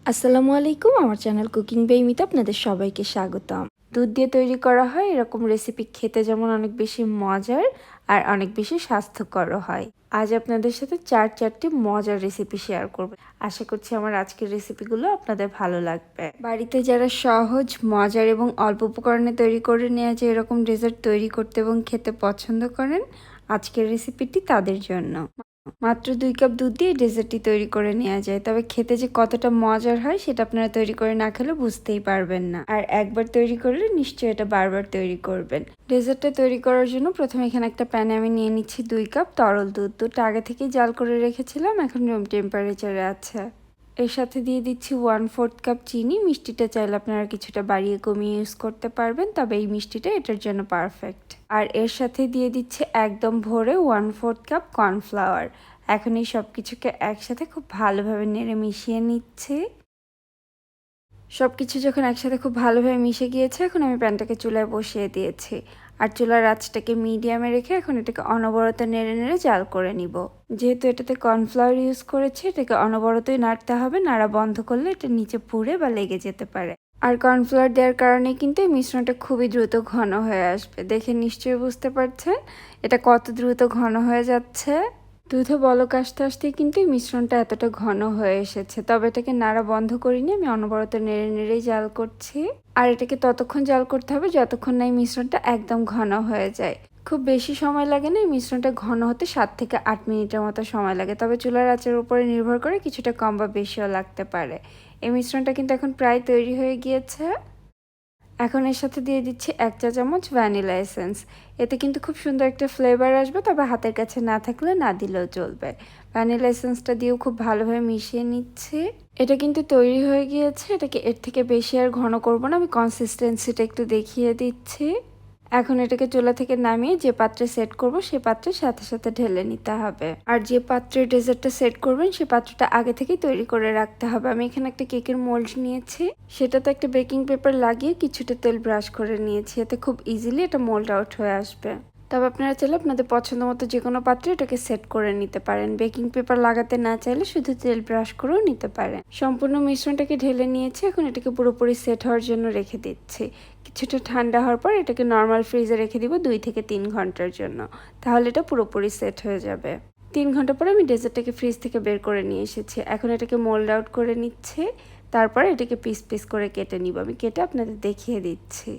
আসসালামু আলাইকুম। আমার চ্যানেল কুকিং বাই মিতা আপনাদের সবাইকে স্বাগতম। দুধ দিয়ে তৈরি করা হয় এরকম রেসিপি খেতে যেমন অনেক বেশি মজার আর অনেক বেশি স্বাস্থ্যকরও হয়। আজ আপনাদের সাথে চারটি মজার রেসিপি শেয়ার করব। আশা করছি আমার আজকের রেসিপিগুলো আপনাদের ভালো লাগবে। বাড়িতে যারা সহজ, মজার এবং অল্প উপকরণে তৈরি করে নেওয়া যায় এরকম ডেজার্ট তৈরি করতে এবং খেতে পছন্দ করেন, আজকের রেসিপিটি তাদের জন্য। মাত্র 2 কাপ দুধ দিয়ে ডেজার্টটি তৈরি করে নেওয়া যায়, তবে খেতে যে কতটা মজার হয় সেটা আপনারা তৈরি করে না খেলে বুঝতেই পারবেন না। আর একবার তৈরি করলে নিশ্চয়ই এটা বারবার তৈরি করবেন। ডেজার্টটা তৈরি করার জন্য প্রথমে এখানে একটা প্যানে আমি নিয়ে নিচ্ছি 2 কাপ তরল দুধ। দুধটা আগে থেকেই জাল করে রেখেছিলাম, এখন রুম টেম্পারেচারে আছে। এর সাথে দিয়ে দিচ্ছি 1/4 কাপ চিনি। মিষ্টিটা চাইলে আপনারা কিছুটা বাড়িয়ে কমিয়ে ইউজ করতে পারবেন, তবে এই মিষ্টিটা এটার জন্য পারফেক্ট। আর এর সাথে দিয়ে দিচ্ছি একদম ভোরে 1/4 কাপ কর্নফ্লাওয়ার। এখন এই সব কিছুকে একসাথে খুব ভালোভাবে নেড়ে মিশিয়ে নিচ্ছি। সব কিছু যখন একসাথে খুব ভালোভাবে মিশে গিয়েছে, এখন আমি প্যানটাকে চুলায় বসিয়ে দিয়েছি। আর চুলার আঁচটাকে মিডিয়ামে রেখে এখন এটাকে অনবরত নেড়ে নেড়ে জাল করে নিব। যেহেতু এটাতে কর্নফ্লাওয়ার ইউজ করেছি, এটাকে অনবরতই নাড়তে হবে। নাড়া বন্ধ করলে এটা নিচে পুড়ে বা লেগে যেতে পারে। আর কর্নফ্লাওয়ার দেওয়ার কারণে কিন্তু এই মিশ্রণটা খুবই দ্রুত ঘন হয়ে আসবে। দেখে নিশ্চয়ই বুঝতে পারছেন এটা কত দ্রুত ঘন হয়ে যাচ্ছে। দুধে বলক আসতে আসতেই কিন্তু এই মিশ্রণটা এতটা ঘন হয়ে এসেছে। তবে এটাকে নাড়া বন্ধ করিনি, আমি অনবরত নেড়ে নেড়েই জাল করছি। আর এটাকে ততক্ষণ জাল করতে হবে যতক্ষণ না এই মিশ্রণটা একদম ঘন হয়ে যায়। খুব বেশি সময় লাগে না, এই মিশ্রণটা ঘন হতে 7 থেকে 8 মিনিটের মতো সময় লাগে। তবে চুলার আঁচের উপরে নির্ভর করে কিছুটা কম বা বেশিও লাগতে পারে। এই মিশ্রণটা কিন্তু এখন প্রায় তৈরি হয়ে গিয়েছে। এখন এর সাথে দিয়ে দিচ্ছি 1 চা চামচ ভ্যানিলা এসেন্স। এতে কিন্তু খুব সুন্দর একটা ফ্লেভার আসবে, তবে হাতের কাছে না থাকলে না দিলেও চলবে। ভ্যানিলা এসেন্সটা দিয়েও খুব ভালোভাবে মিশিয়ে নিচ্ছি। এটা কিন্তু তৈরি হয়ে গিয়েছে। এটাকে এর থেকে বেশি আর ঘন করব না, আমি কনসিস্টেন্সিটা একটু দেখিয়ে দিচ্ছি। এখন এটাকে চুলা থেকে নামিয়ে যে পাত্রে সেট করব সেই পাত্রের সাথে সাথে ঢেলে নিতে হবে। আর যে পাত্রে ডেজার্টটা সেট করবেন সেই পাত্রটা আগে থেকেই তৈরি করে রাখতে হবে। আমি এখানে একটা কেকের মোল্ড নিয়েছি, সেটাতে একটা বেকিং পেপার লাগিয়ে কিছুটা তেল ব্রাশ করে নিয়েছি। এতে খুব ইজিলি এটা মোল্ড আউট হয়ে আসবে। তবে আপনারা চাইলে আপনাদের পছন্দ মতো যে কোনো পাত্রে এটাকে সেট করে নিতে পারেন। বেকিং পেপার লাগাতে না চাইলে শুধু তেল ব্রাশ করেও নিতে পারেন। সম্পূর্ণ মিশ্রণটাকে ঢেলে নিয়েছি, এখন এটাকে পুরোপুরি সেট হওয়ার জন্য রেখে দিচ্ছি। কিছুটা ঠান্ডা হওয়ার পর এটাকে নর্মাল ফ্রিজে রেখে দিব 2 থেকে 3 ঘন্টার জন্য। তাহলে এটা পুরোপুরি সেট হয়ে যাবে। 3 ঘন্টা পরে আমি ডেজার্টটাকে ফ্রিজ থেকে বের করে নিয়ে এসেছি। এখন এটাকে মোল্ড আউট করে নিচ্ছে। তারপর এটাকে পিস পিস করে কেটে নিব। আমি কেটে আপনাদের দেখিয়ে দিচ্ছি।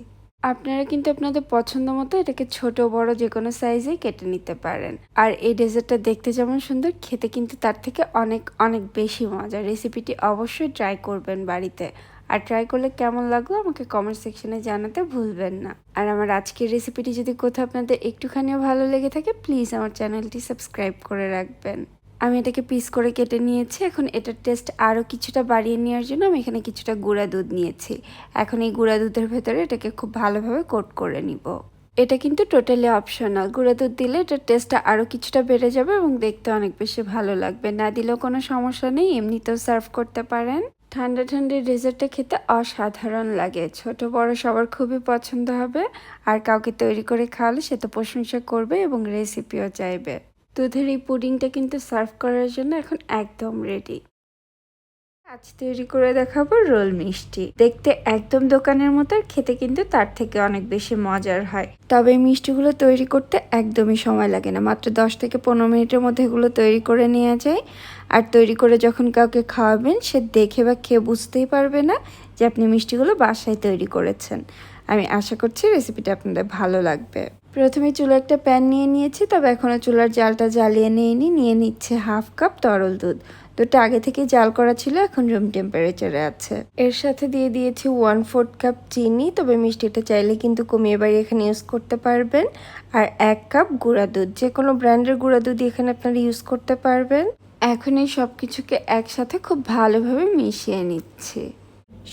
আপনারা কিন্তু আপনাদের পছন্দ মতো এটাকে ছোট বড় যে কোনো সাইজেই কেটে নিতে পারেন। আর এই ডেজার্টটা দেখতে যেমন সুন্দর, খেতে কিন্তু তার থেকে অনেক অনেক বেশি মজা। রেসিপিটি অবশ্যই ট্রাই করবেন বাড়িতে। আর ট্রাই করলে কেমন লাগলো আমাকে কমেন্ট সেকশনে জানাতে ভুলবেন না। আর আমার আজকের রেসিপিটি যদি কোথাও আপনাদের একটুখানিও ভালো লেগে থাকে, প্লিজ আমার চ্যানেলটি সাবস্ক্রাইব করে রাখবেন। আমি এটাকে পিস করে কেটে নিয়েছি। এখন এটার টেস্ট আরও কিছুটা বাড়িয়ে নেওয়ার জন্য আমি এখানে কিছুটা গুঁড়া দুধ নিয়েছি। এখন এই গুঁড়া দুধের ভেতরে এটাকে খুব ভালোভাবে কোট করে নিব। এটা কিন্তু টোটালি অপশনাল। গুঁড়া দুধ দিলে এটার টেস্টটা আরও কিছুটা বেড়ে যাবে এবং দেখতে অনেক বেশি ভালো লাগবে। না দিলেও কোনো সমস্যা নেই, এমনিতেও সার্ভ করতে পারেন। ঠান্ডা ঠান্ডা ডেজার্টটা খেতে অসাধারণ লাগে। ছোট বড় সবার খুবই পছন্দ হবে। আর কাউকে তৈরি করে খাওয়ালে সে তো প্রশংসা করবে এবং রেসিপিও চাইবে। দুধের এই পুডিংটা কিন্তু সার্ভ করার জন্য এখন একদম রেডি। আজ তৈরি করে দেখাবো রোল মিষ্টি। দেখতে একদম দোকানের মতো, আর খেতে কিন্তু তার থেকে অনেক বেশি মজার হয়। তবে এই মিষ্টিগুলো তৈরি করতে একদমই সময় লাগে না, মাত্র 10 থেকে 15 মিনিটের মধ্যে এগুলো তৈরি করে নেওয়া যায়। আর তৈরি করে যখন কাউকে খাওয়াবেন সে দেখে বা খেয়ে বুঝতেই পারবে না যে আপনি মিষ্টিগুলো বাসায় তৈরি করেছেন। আমি আশা করছি রেসিপিটা আপনাদের ভালো লাগবে। প্রথমে চুলা একটা প্যান নিয়ে নিয়েছি, তবে এখনও চুলার জালটা জ্বালিয়ে নিয়ে নিচ্ছে 1/2 কাপ তরল দুধ। দুধটা আগে থেকে জাল করা ছিল, এখন রুম টেম্পারেচারে আছে। এর সাথে দিয়ে দিয়েছি 1/4 কাপ চিনি, তবে মিষ্টিটা চাইলে কিন্তু কমিয়ে বাড়িয়ে এখানে ইউজ করতে পারবেন। আর 1 কাপ গুঁড়া দুধ, যে কোনো ব্র্যান্ডের গুঁড়া দুধ এখানে আপনারা ইউজ করতে পারবেন। এখন এই সব কিছুকে একসাথে খুব ভালোভাবে মিশিয়ে নিচ্ছি।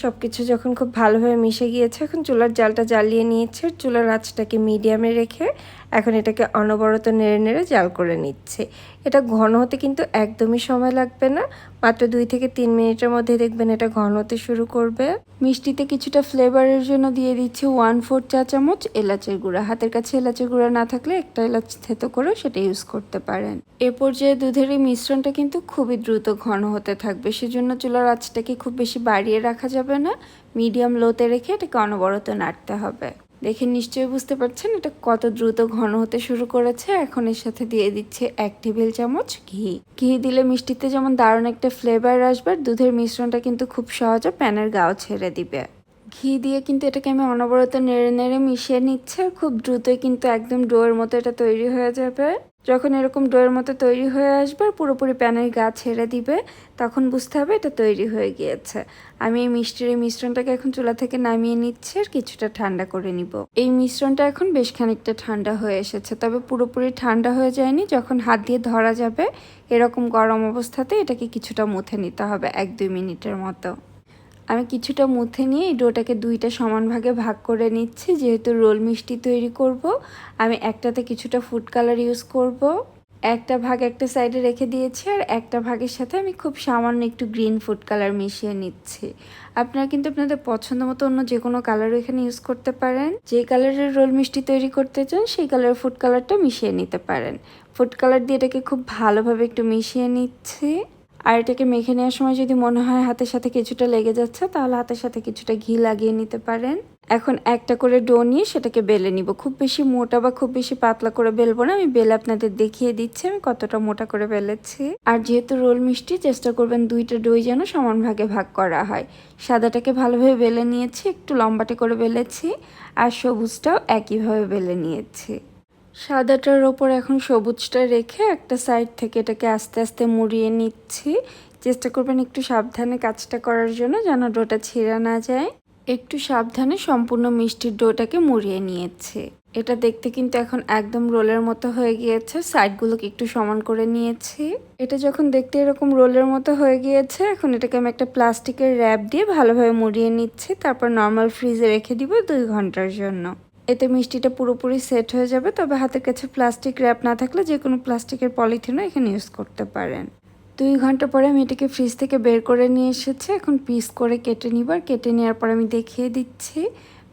সবকিছু যখন খুব ভালোভাবে মিশে গিয়েছে, এখন চুলার জালটা জ্বালিয়ে নিয়েছে। চুলার আঁচটাকে মিডিয়ামে রেখে এখন এটাকে অনবরত নেড়ে নেড়ে জাল করে নিচ্ছে। এটা ঘন হতে কিন্তু একদমই সময় লাগবে না, মাত্র 2 থেকে 3 মিনিটের মধ্যে দেখবেন এটা ঘন হতে শুরু করবে। মিষ্টিতে কিছুটা ফ্লেভারের জন্য দিয়ে দিচ্ছি 1/4 চা চামচ এলাচের গুঁড়া। হাতের কাছে এলাচের গুঁড়া না থাকলে একটা এলাচ থেতো করে সেটা ইউজ করতে পারেন। এ পর্যায়ে দুধের এই মিশ্রণটা কিন্তু খুবই দ্রুত ঘন হতে থাকবে, সেজন্য চুলার আঁচটাকে খুব বেশি বাড়িয়ে রাখা যাবে না, মিডিয়াম লোতে রেখে এটাকে অনবরত নাড়তে হবে। দেখে নিশ্চয়ই বুঝতে পারছেন এটা কত দ্রুত ঘন হতে শুরু করেছে। এখন এর সাথে দিয়ে দিচ্ছে 1 টেবিল চামচ ঘি। ঘি দিলে মিষ্টিতে যেমন দারুণ একটা ফ্লেভার আসবে, দুধের মিশ্রণটা কিন্তু খুব সহজে প্যানের গাও ছেড়ে দিবে। ঘি দিয়ে কিন্তু এটাকে আমি অনবরত নেড়ে নেড়ে মিশিয়ে নিচ্ছি, আর খুব দ্রুতই কিন্তু একদম ডোয়ের মতো এটা তৈরি হয়ে যাবে। যখন এরকম ডোয়ের মতো তৈরি হয়ে আসবে আর পুরোপুরি প্যানের গা ছেড়ে দিবে, তখন বুঝতে হবে এটা তৈরি হয়ে গিয়েছে। আমি এই মিষ্টির এই মিশ্রণটাকে এখন চুলা থেকে নামিয়ে নিচ্ছি আর কিছুটা ঠান্ডা করে নিব। এই মিশ্রণটা এখন বেশ খানিকটা ঠান্ডা হয়ে এসেছে, তবে পুরোপুরি ঠান্ডা হয়ে যায়নি। যখন হাত দিয়ে ধরা যাবে এরকম গরম অবস্থাতে এটাকে কিছুটা মুথে নিতে হবে 1-2 মিনিটের মতো। আমি কিছুটা মুথে নিয়ে এই ডোটাকে 2টা সমান ভাগে ভাগ করে নিচ্ছি। যেহেতু রোল মিষ্টি তৈরি করব, আমি একটাতে কিছুটা ফুড কালার ইউজ করব। একটা ভাগ একটা সাইডে রেখে দিয়েছি, আর একটা ভাগের সাথে আমি খুব সামান্য একটু গ্রিন ফুড কালার মিশিয়ে নিচ্ছি। আপনারা কিন্তু আপনাদের পছন্দ মতো অন্য যে কোনো কালারও এখানে ইউজ করতে পারেন। যে কালারের রোল মিষ্টি তৈরি করতে চান সেই কালারের ফুড কালারটা মিশিয়ে নিতে পারেন। ফুড কালার দিয়ে এটাকে খুব ভালোভাবে একটু মিশিয়ে নিচ্ছি। আর এটাকে মেখে নেওয়ার সময় যদি মনে হয় হাতের সাথে কিছুটা লেগে যাচ্ছে, তাহলে হাতের সাথে কিছুটা ঘি লাগিয়ে নিতে পারেন। এখন একটা করে ডো নিয়ে সেটাকে বেলে নিব। খুব বেশি মোটা বা খুব বেশি পাতলা করে বেলবো না, আমি বেলে আপনাদের দেখিয়ে দিচ্ছি আমি কতটা মোটা করে বেলেছি। আর যেহেতু রোল মিষ্টি, চেষ্টা করবেন 2টা ডোই যেন সমান ভাগে ভাগ করা হয়। সাদাটাকে ভালোভাবে বেলে নিয়েছি, একটু লম্বাটে করে বেলেছি, আর সবুজটাও একইভাবে বেলে নিয়েছি। সাদাটার ওপর এখন সবুজটা রেখে একটা সাইড থেকে এটাকে আস্তে আস্তে মুড়িয়ে নিচ্ছি। চেষ্টা করবেন একটু সাবধানে কাজটা করার জন্য, যেন ডোটা ছিঁড়ে না যায়। একটু সাবধানে সম্পূর্ণ মিষ্টির ডোটাকে মুড়িয়ে নিয়েছি। এটা দেখতে কিন্তু এখন একদম রোলের মতো হয়ে গিয়েছে। সাইডগুলোকে একটু সমান করে নিয়েছি। এটা যখন দেখতে এরকম রোলের মতো হয়ে গিয়েছে, এখন এটাকে আমি একটা প্লাস্টিকের র্যাপ দিয়ে ভালোভাবে মুড়িয়ে নিচ্ছি। তারপর নর্মাল ফ্রিজে রেখে দিব 2 ঘন্টার জন্য। এতে মিষ্টিটা পুরোপুরি সেট হয়ে যাবে। তবে হাতের কাছে প্লাস্টিক র্যাপ না থাকলে যে কোনো প্লাস্টিকের পলিথিনও এখানে ইউজ করতে পারেন। 2 ঘন্টা পরে আমি এটাকে ফ্রিজ থেকে বের করে নিয়ে এসেছি। এখন পিস করে কেটে নিব, আর কেটে নেওয়ার পর আমি দেখিয়ে দিচ্ছি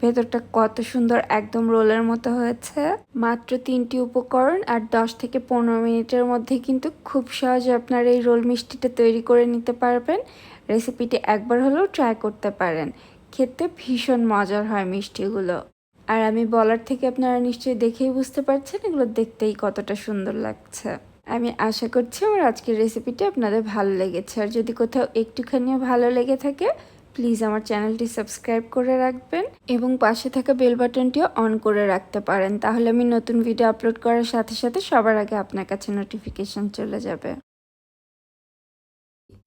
ভেতরটা কত সুন্দর একদম রোলের মতো হয়েছে। মাত্র 3টি উপকরণ আর 10 থেকে 15 মিনিটের মধ্যে কিন্তু খুব সহজে আপনার এই রোল মিষ্টিটা তৈরি করে নিতে পারবেন। রেসিপিটি একবার হলেও ট্রাই করতে পারেন, খেতে ভীষণ মজার হয় মিষ্টিগুলো। আর আমি বলার থেকে আপনারা নিশ্চয়ই দেখেই বুঝতে পারছেন এগুলো দেখতেই কতটা সুন্দর লাগছে। আমি আশা করছি আমার আজকের রেসিপিটি আপনাদের ভালো লেগেছে। আর যদি কোথাও একটুখানিও ভালো লেগে থাকে, প্লিজ আমার চ্যানেলটি সাবস্ক্রাইব করে রাখবেন এবং পাশে থাকা বেল বাটনটিও অন করে রাখতে পারেন। তাহলে আমি নতুন ভিডিও আপলোড করার সাথে সাথে সবার আগে আপনার কাছে নোটিফিকেশন চলে যাবে।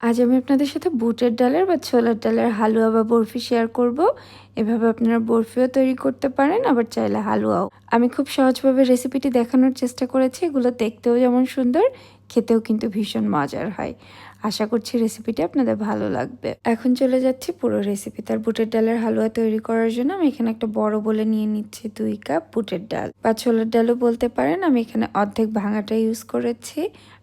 আজ আমি আপনাদের সাথে বুটের ডালের বা ছোলার ডালের হালুয়া বা বরফি শেয়ার করব। এভাবে আপনারা বরফিও তৈরি করতে পারেন, আবার চাইলে হালুয়াও। আমি খুব সহজভাবে রেসিপিটি দেখানোর চেষ্টা করেছি। এগুলো দেখতেও যেমন সুন্দর, খেতেও কিন্তু ভীষণ মজার হয়। আশা করছি রেসিপিটি আপনাদের ভালো লাগবে। এখন চলে যাচ্ছি পুরো রেসিপি। তার বুটের ডালের হালুয়া তৈরি করার জন্য আমি এখানে একটা বড় বলে নিয়ে নিচ্ছি 2 কাপ বুটের ডাল বা ছোলার ডালও বলতে পারেন। আমি এখানে অর্ধেক ভাঙাটা ইউজ করেছি,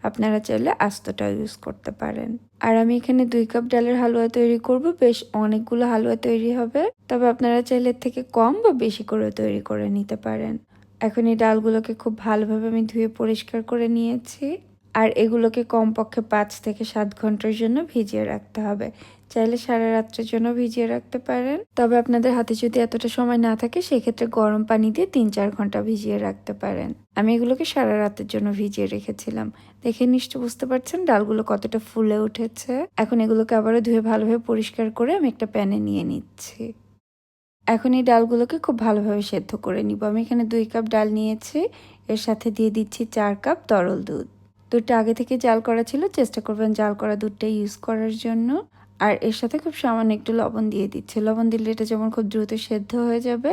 আপনারা চাইলে আস্তটাও ইউজ করতে পারেন। আর আমি এখানে 2 কাপ ডালের হালুয়া তৈরি করব। বেশ অনেকগুলো হালুয়া তৈরি হবে, তবে আপনারা চাইলে এর থেকে কম বা বেশি করে তৈরি করে নিতে পারেন। এখন এই ডালগুলোকে খুব ভালোভাবে আমি ধুয়ে পরিষ্কার করে নিয়েছি, আর এগুলোকে কমপক্ষে 5 থেকে 7 ঘন্টার জন্য ভিজিয়ে রাখতে হবে। চাইলে সারা রাত্রের জন্য ভিজিয়ে রাখতে পারেন, তবে আপনাদের হাতে যদি এতটা সময় না থাকে সেক্ষেত্রে গরম পানি দিয়ে 3-4 ঘন্টা ভিজিয়ে রাখতে পারেন। আমি এগুলোকে সারা রাতের জন্য ভিজিয়ে রেখেছিলাম। দেখে নিশ্চয় বুঝতে পারছেন ডালগুলো কতটা ফুলে উঠেছে। এখন এগুলোকে আবারও ধুয়ে ভালোভাবে পরিষ্কার করে আমি একটা প্যানে নিয়ে নিচ্ছি। এখন এই ডালগুলোকে খুব ভালোভাবে সেদ্ধ করে নিব। আমি এখানে 2 কাপ ডাল নিয়েছি, এর সাথে দিয়ে দিচ্ছি 4 কাপ তরল দুধ। দুধটা আগে থেকে জাল করা ছিল, চেষ্টা করবেন জাল করা দুধটা ইউজ করার জন্য। আর এর সাথে খুব সামান্য একটু লবণ দিয়ে দিচ্ছি। লবণ দিলে এটা যেমন খুব দ্রুত সেদ্ধ হয়ে যাবে,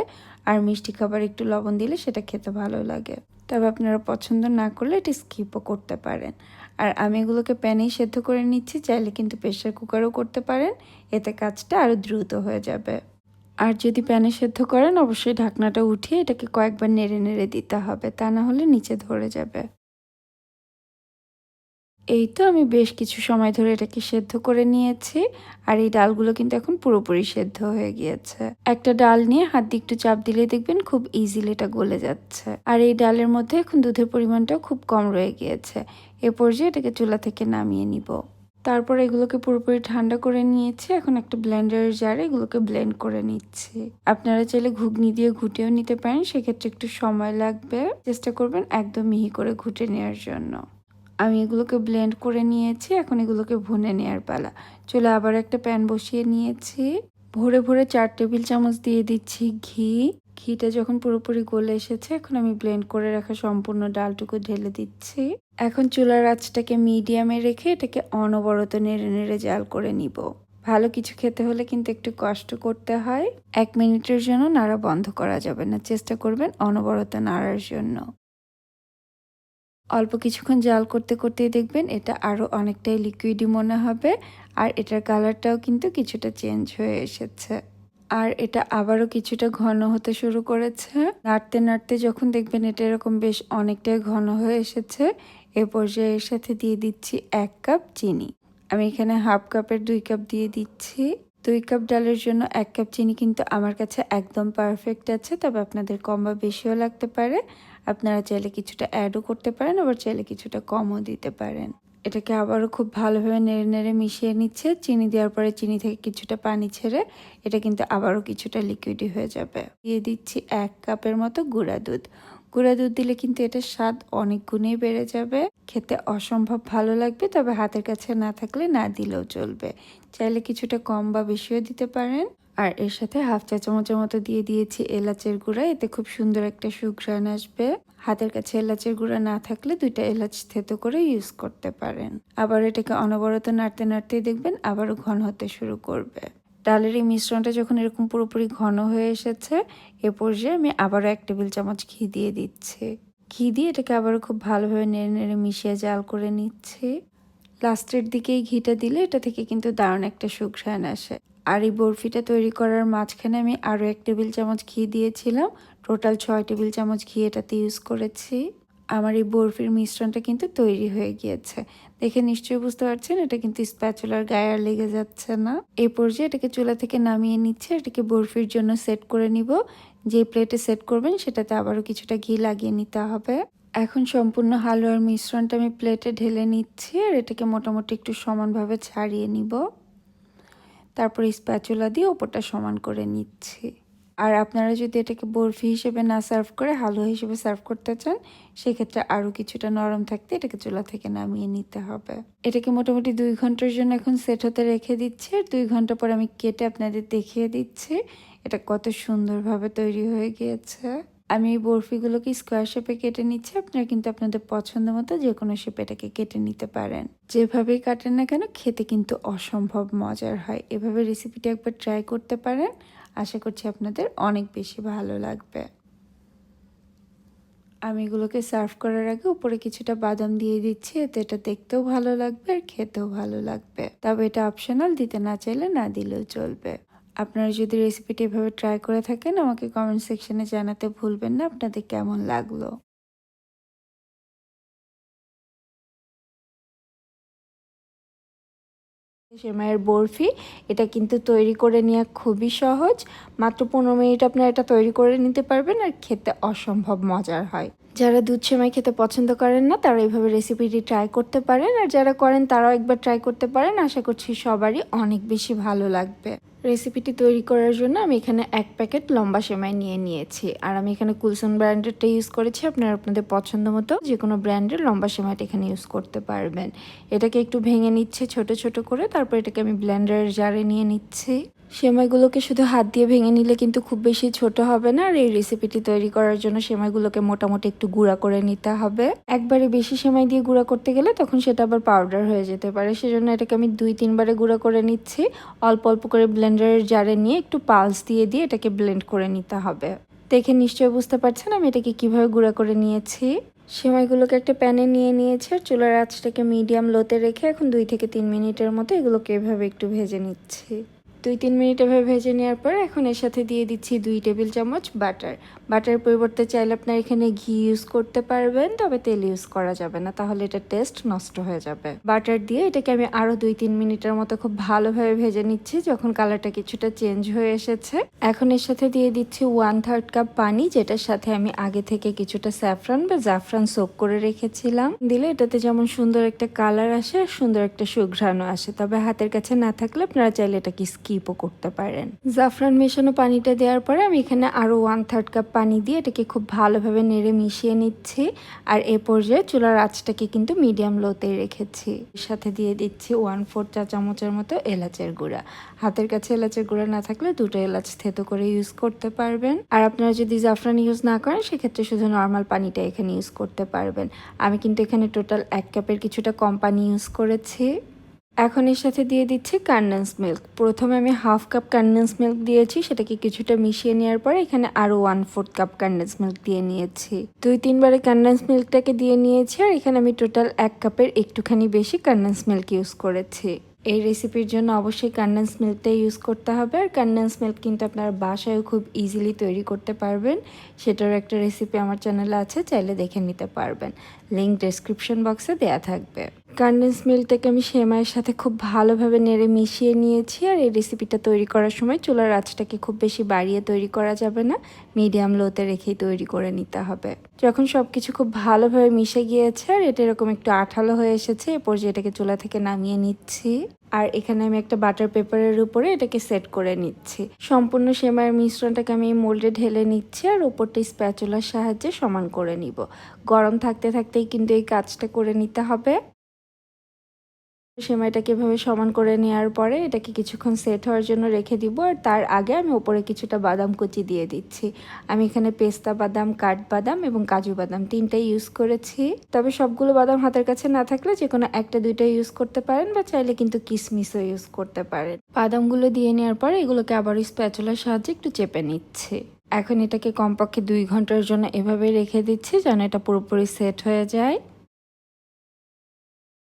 আর মিষ্টি খাবার একটু লবণ দিলে সেটা খেতে ভালো লাগে। তবে আপনারা পছন্দ না করলে এটি স্কিপও করতে পারেন। আর আমি এগুলোকে প্যানেই সেদ্ধ করে নিচ্ছি, চাইলে কিন্তু প্রেসার কুকারও করতে পারেন, এতে কাজটা আরও দ্রুত হয়ে যাবে। আর যদি প্যানে সেদ্ধ করেন অবশ্যই ঢাকনাটা উঠিয়ে এটাকে কয়েকবার নেড়ে নেড়ে দিতে হবে, তা না হলে নিচে ধরে যাবে। এই তো আমি বেশ কিছু সময় ধরে এটাকে সেদ্ধ করে নিয়েছি, আর এই ডালগুলো কিন্তু এখন পুরোপুরি সেদ্ধ হয়ে গিয়েছে। একটা ডাল নিয়ে হাত দিয়ে একটু চাপ দিলে দেখবেন খুব ইজিলি এটা গলে যাচ্ছে। আর এই ডালের মধ্যে এখন দুধের পরিমাণটাও খুব কম রয়ে গিয়েছে। এ পর্যায়ে এটাকে চুলা থেকে নামিয়ে নিব। তারপর এগুলোকে পুরোপুরি ঠান্ডা করে নিয়েছি। এখন একটা ব্লেন্ডারের জারে এগুলোকে ব্লেন্ড করে নিচ্ছি। আপনারা চাইলে ঘুগনি দিয়ে ঘুটেও নিতে পারেন, সেক্ষেত্রে একটু সময় লাগবে। চেষ্টা করবেন একদম মিহি করে ঘুটে নেওয়ার জন্য। আমি এগুলোকে ব্লেন্ড করে নিয়েছি, এখন এগুলোকে ভুনে নেওয়ার পালা। চুলে আবার একটা প্যান বসিয়ে নিয়েছি। ভরে ভরে 4 টেবিল চামচ দিয়ে দিচ্ছি ঘি। ঘিটা যখন পুরোপুরি গলে এসেছে, এখন আমি ব্লেন্ড করে রাখা সম্পূর্ণ ডালটুকু ঢেলে দিচ্ছি। এখন চুলার আঁচটাকে মিডিয়ামে রেখে এটাকে অনবরত নেড়ে নেড়ে জাল করে নিব। ভালো কিছু খেতে হলে কিন্তু একটু কষ্ট করতে হয়। 1 মিনিটের জন্য নাড়া বন্ধ করা যাবে না, চেষ্টা করবেন অনবরত নাড়ার জন্য। অল্প কিছুক্ষণ জাল করতে করতেই দেখবেন এটা আরও অনেকটাই লিকুইডই মনে হবে, আর এটার কালারটাও কিন্তু কিছুটা চেঞ্জ হয়ে এসেছে। আর এটা আবারও কিছুটা ঘন হতে শুরু করেছে। নাড়তে নাড়তে যখন দেখবেন এটা এরকম বেশ অনেকটাই ঘন হয়ে এসেছে, এ পর্যায়ে এর সাথে দিয়ে দিচ্ছি 1 কাপ চিনি। আমি এখানে হাফ কাপের 2 কাপ দিয়ে দিচ্ছি। 2 কাপ ডালের জন্য 1 কাপ চিনি কিন্তু আমার কাছে একদম পারফেক্ট আছে, তবে আপনাদের কম বা বেশিও লাগতে পারে। আপনারা চাইলে কিছুটা অ্যাডও করতে পারেন, আবার চাইলে কিছুটা কমও দিতে পারেন। এটাকে আবারও খুব ভালোভাবে নেড়ে নেড়ে মিশিয়ে নিচ্ছে। চিনি দেওয়ার পরে চিনি থেকে কিছুটা পানি ছেড়ে এটা কিন্তু আবারও কিছুটা লিকুইডি হয়ে যাবে। দিয়ে দিচ্ছি 1 কাপের মতো গুঁড়া দুধ। গুঁড়া দুধ দিলে কিন্তু এটার স্বাদ অনেক গুণেই বেড়ে যাবে, খেতে অসম্ভব ভালো লাগবে। তবে হাতের কাছে না থাকলে না দিলেও চলবে, চাইলে কিছুটা কম বা বেশিও দিতে পারেন। আর এর সাথে হাফ চা চামচের মতো দিয়ে দিয়েছি এলাচের গুঁড়া, এতে খুব সুন্দর একটা সুঘ্রাণ আসবে। হাতের কাছে এলাচের গুঁড়া না থাকলে 2টা এলাচ থেতো করে ইউজ করতে পারেন। আবার এটাকে অনবরত নাড়তে নাড়তেই দেখবেন আবারও ঘন হতে শুরু করবে। ডালের এই মিশ্রণটা যখন এরকম পুরোপুরি ঘন হয়ে এসেছে, এ পর্যায়ে আমি আবারও 1 টেবিল চামচ ঘি দিয়ে দিচ্ছি। ঘি দিয়ে এটাকে আবারও খুব ভালোভাবে নেড়ে নেড়ে মিশিয়ে জাল করে নিচ্ছি। লাস্টের দিকে এই ঘিটা দিলে এটা থেকে কিন্তু দারুণ একটা সুঘ্রাণ আসে। আর এই বরফিটা তৈরি করার মাঝখানে আমি আরও 1 টেবিল চামচ ঘি দিয়েছিলাম। টোটাল 6 টেবিল চামচ ঘি এটাতে ইউজ করেছি। আমার এই বরফির মিশ্রণটা কিন্তু তৈরি হয়ে গিয়েছে। দেখে নিশ্চয়ই বুঝতে পারছেন এটা কিন্তু স্প্যাচুলার গায়ে আর লেগে যাচ্ছে না। এই পর্যায়ে এটাকে চুলা থেকে নামিয়ে নিচ্ছে। এটাকে বরফির জন্য সেট করে নিব। যে প্লেটে সেট করবেন সেটাতে আবারও কিছুটা ঘি লাগিয়ে নিতে হবে। এখন সম্পূর্ণ হালুয়ার মিশ্রণটা আমি প্লেটে ঢেলে নিচ্ছি, আর এটাকে মোটামুটি একটু সমানভাবে ছাড়িয়ে নিব। তারপর স্প্যাচুলা দিয়ে ওপরটা সমান করে নিচ্ছি। আর আপনারা যদি এটাকে বরফি হিসেবে না সার্ভ করে হালুয়া হিসেবে সার্ভ করতে চান, সেক্ষেত্রে আরও কিছুটা নরম থাকতে এটাকে চুলা থেকে নামিয়ে নিতে হবে। এটাকে মোটামুটি 2 ঘন্টার জন্য এখন সেট হতে রেখে দিচ্ছি। আর 2 ঘন্টা পর আমি কেটে আপনাদের দেখিয়ে দিচ্ছি এটা কত সুন্দরভাবে তৈরি হয়ে গিয়েছে। আমি এই বরফিগুলোকে স্কোয়ার শেপে কেটে নিচ্ছি। আপনারা কিন্তু আপনাদের পছন্দ মতো যে কোনো শেপে এটাকে কেটে নিতে পারেন। যেভাবেই কাটেন না কেন খেতে কিন্তু অসম্ভব মজার হয়। এভাবে রেসিপিটি একবার ট্রাই করতে পারেন, আশা করছি আপনাদের অনেক বেশি ভালো লাগবে। আমি এগুলোকে সার্ভ করার আগে উপরে কিছুটা বাদাম দিয়ে দিচ্ছি, এতে এটা দেখতেও ভালো লাগবে আর খেতেও ভালো লাগবে। তবে এটা অপশনাল, দিতে না চাইলে না দিলেও চলবে। আপনারা যদি রেসিপিটি এভাবে ট্রাই করে থাকেন, আমাকে কমেন্ট সেকশনে জানাতে ভুলবেন না আপনাদের কেমন লাগলো। সেমাইয়ের বরফি এটা কিন্তু তৈরি করে নেওয়া খুবই সহজ। মাত্র 15 মিনিট আপনারা এটা তৈরি করে নিতে পারবেন, আর খেতে অসম্ভব মজার হয়। যারা দুধ সেমাই খেতে পছন্দ করেন না তারা এইভাবে রেসিপিটি ট্রাই করতে পারেন, আর যারা করেন তারাও একবার ট্রাই করতে পারেন। আশা করছি সবারই অনেক বেশি ভালো লাগবে। রেসিপিটি তৈরি করার জন্য আমি এখানে 1 প্যাকেট লম্বা সেমাই নিয়ে নিয়েছি, আর আমি এখানে কুলসন ব্র্যান্ডেরটা ইউজ করেছি। আপনারা আপনাদের পছন্দ মতো যে কোনো ব্র্যান্ডের লম্বা সেমাইটা এখানে ইউজ করতে পারবেন। এটাকে একটু ভেঙে নিচ্ছে ছোট ছোট করে, তারপর এটাকে আমি ব্লেন্ডারের জারে নিয়ে নিচ্ছি। সেমাইগুলোকে শুধু হাত দিয়ে ভেঙে নিলে কিন্তু খুব বেশি ছোট হবে না, আর এই রেসিপিটি তৈরি করার জন্য সেমাইগুলোকে মোটামুটি একটু গুঁড়া করে নিতে হবে। একবারে বেশি সেমাই দিয়ে গুঁড়া করতে গেলে তখন সেটা আবার পাউডার হয়ে যেতে পারে, সেজন্য এটাকে আমি 2-3 বারে গুঁড়া করে নিচ্ছি। অল্প অল্প করে ব্লেন্ডারের জারে নিয়ে একটু পালস দিয়ে দিয়ে এটাকে ব্লেন্ড করে নিতে হবে। দেখে নিশ্চয়ই বুঝতে পারছেন আমি এটাকে কিভাবে গুঁড়া করে নিয়েছি। সেমাইগুলোকে একটা প্যানে নিয়ে নিয়েছি, আর চুলার আঁচটাকে মিডিয়াম লোতে রেখে এখন 2 থেকে 3 মিনিটের মতো এগুলোকে এভাবে একটু ভেজে নিচ্ছি। 2-3 মিনিট এভাবে ভেজে নেওয়ার পর এখন এর সাথে দিয়ে দিচ্ছি 2 টেবিল চামচ বাটার। বাটার পরিবর্তে চাইলে আপনারা এখানে ঘি ইউজ করতে পারবেন, তবে তেল ইউজ করা যাবে না, তাহলে এটা টেস্ট নষ্ট হয়ে যাবে। বাটার দিয়ে এটাকে আমি আরো 2-3 মিনিটের মতো খুব ভালোভাবে ভেজে নিচ্ছি। যখন কালারটা কিছুটা চেঞ্জ হয়ে এসেছে, এখন এর সাথে দিয়ে দিচ্ছি 1/3 কাপ পানি, যেটার সাথে আমি আগে থেকে কিছুটা স্যাফরান বা জাফরান সোক করে রেখেছিলাম। দিলে এটাতে যেমন সুন্দর একটা কালার আসে আর সুন্দর একটা সুঘ্রাণও আসে, তবে হাতের কাছে না থাকলে আপনারা চাইলে এটাকে স্কিপও করতে পারেন। জাফরান মেশানো পানিটা দেওয়ার পরে আমি এখানে আরো 1/3 কাপ পানি দিয়ে এটাকে খুব ভালোভাবে নেড়ে মিশিয়ে নিচ্ছি। আর এ পর্যায়ে চুলার আঁচটাকে কিন্তু মিডিয়াম লোতে রেখেছি। এর সাথে দিয়ে দিচ্ছি 1/4 চা চামচের মতো এলাচের গুঁড়া। হাতের কাছে এলাচের গুঁড়া না থাকলে 2টা এলাচ থেতো করে ইউজ করতে পারবেন। আর আপনারা যদি জাফরান ইউজ না করেন সেক্ষেত্রে শুধু নর্মাল পানিটা এখানে ইউজ করতে পারবেন। আমি কিন্তু এখানে টোটাল 1 কাপের কিছুটা কম পানি ইউজ করেছি। এখন এর সাথে দিয়ে দিচ্ছি কনডেন্স মিল্ক। প্রথমে আমি 1/2 কাপ কনডেন্স মিল্ক দিয়েছি, সেটাকে কিছুটা মিশিয়ে নেওয়ার পরে এখানে আরো 1/4 কাপ কনডেন্স মিল্ক দিয়ে নিয়েছি। 2-3 বারে কনডেন্স মিল্কটাকে দিয়ে নিয়েছি। আর এখানে আমি টোটাল 1 কাপের একটুখানি বেশি কনডেন্স মিল্ক ইউজ করেছি। এই রেসিপির জন্য অবশ্যই কনডেন্স মিল্কটাই ইউজ করতে হবে। আর কনডেন্স মিল্ক কিন্তু আপনারা বাসায়ও খুব ইজিলি তৈরি করতে পারবেন। সেটার একটা রেসিপি আমার চ্যানেলে আছে, চাইলে দেখে নিতে পারবেন। লিঙ্ক ডেসক্রিপশন বক্সে দেয়া থাকবে। কনডেন্স মিল্কটাকে আমি সেমাইয়ের সাথে খুব ভালোভাবে নেড়ে মিশিয়ে নিয়েছি। আর এই রেসিপিটা তৈরি করার সময় চুলার আঁচটাকে খুব বেশি বাড়িয়ে তৈরি করা যাবে না, মিডিয়াম লোতে রেখেই তৈরি করে নিতে হবে। যখন সব কিছু খুব ভালোভাবে মিশে গিয়েছে আর এটা এরকম একটু আঠালো হয়ে এসেছে, এরপর যে এটাকে চুলা থেকে নামিয়ে নিচ্ছি। আর এখানে আমি একটা বাটার পেপারের উপরে এটাকে সেট করে নিচ্ছি। সম্পূর্ণ সেমাইয়ের মিশ্রণটাকে আমি মোল্ডে ঢেলে নিচ্ছি আর উপরটা স্প্যাচুলার সাহায্যে সমান করে নিব। গরম থাকতে থাকতেই কিন্তু এই কাজটা করে নিতে হবে। সেমাইটাকে এভাবে সমান করে নেওয়ার পরে এটাকে কিছুক্ষণ সেট হওয়ার জন্য রেখে দিব। আর তার আগে আমি উপরে কিছুটা বাদাম কুচি দিয়ে দিচ্ছি। আমি এখানে পেস্তা বাদাম, কাঠবাদাম এবং কাজু বাদাম 3টাই ইউজ করেছি। তবে সবগুলো বাদাম হাতের কাছে না থাকলে যে কোনো 1-2টা ইউজ করতে পারেন, বা চাইলে কিন্তু কিশমিশও ইউজ করতে পারেন। বাদামগুলো দিয়ে নেওয়ার পরে এগুলোকে আবার স্প্যাচুলার সাহায্যে একটু চেপে নিচ্ছি। এখন এটাকে কমপক্ষে 2 ঘন্টার জন্য এভাবে রেখে দিচ্ছি, যেন এটা পুরোপুরি সেট হয়ে যায়।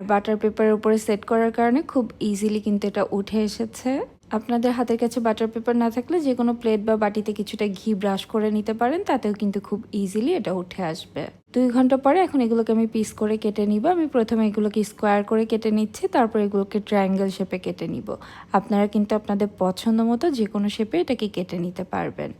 বাটার পেপারের উপরে সেট করার কারণে খুব ইজিলি কিন্তু এটা উঠে এসেছে। আপনাদের হাতের কাছে বাটার পেপার না থাকলে যে কোনো প্লেট বা বাটিতে কিছুটা ঘি ব্রাশ করে নিতে পারেন, তাতেও কিন্তু খুব ইজিলি এটা উঠে আসবে। 2 ঘন্টা পরে এখন এগুলোকে আমি পিস করে কেটে নিব। আমি প্রথমে এগুলোকে স্কোয়ার করে কেটে নিচ্ছি, তারপর এগুলোকে ট্রায়াঙ্গেল শেপে কেটে নিব। আপনারা কিন্তু আপনাদের পছন্দ মতো যে কোনো শেপে এটাকে কেটে নিতে পারবেন।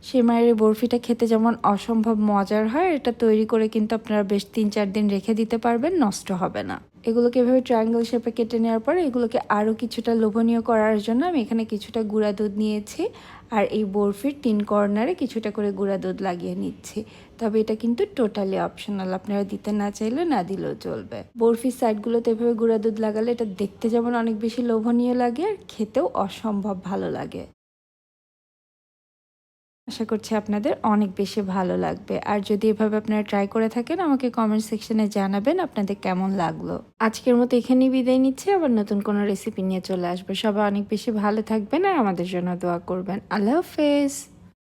সেমাইয়ের এই বরফিটা খেতে যেমন অসম্ভব মজার হয়, এটা তৈরি করে কিন্তু আপনারা বেশ 3-4 দিন রেখে দিতে পারবেন, নষ্ট হবে না। এগুলোকে এভাবে ট্রায়াঙ্গেল শেপে কেটে নেওয়ার পরে এগুলোকে আরও কিছুটা লোভনীয় করার জন্য আমি এখানে কিছুটা গুঁড়া দুধ নিয়েছি। আর এই বরফির 3 কর্নারে কিছুটা করে গুঁড়া দুধ লাগিয়ে নিচ্ছি। তবে এটা কিন্তু টোটালি অপশনাল, আপনারা দিতে না চাইলে না দিলেও চলবে। বরফির সাইডগুলোতে এভাবে গুঁড়া দুধ লাগালে এটা দেখতে যেমন অনেক বেশি লোভনীয় লাগে আর খেতেও অসম্ভব ভালো লাগে। আশা করছি আপনাদের অনেক বেশি ভালো লাগবে। আর যদি এভাবে আপনারা ট্রাই করে থাকেন, আমাকে কমেন্ট সেকশনে জানাবেন আপনাদের কেমন লাগলো। আজকের মতো এখানেই বিদায় নিচ্ছি, আবার নতুন কোনো রেসিপি নিয়ে চলে আসবে। সবাই অনেক বেশি ভালো থাকবেন আর আমাদের জন্য দোয়া করবেন। আল্লাহ হাফেজ।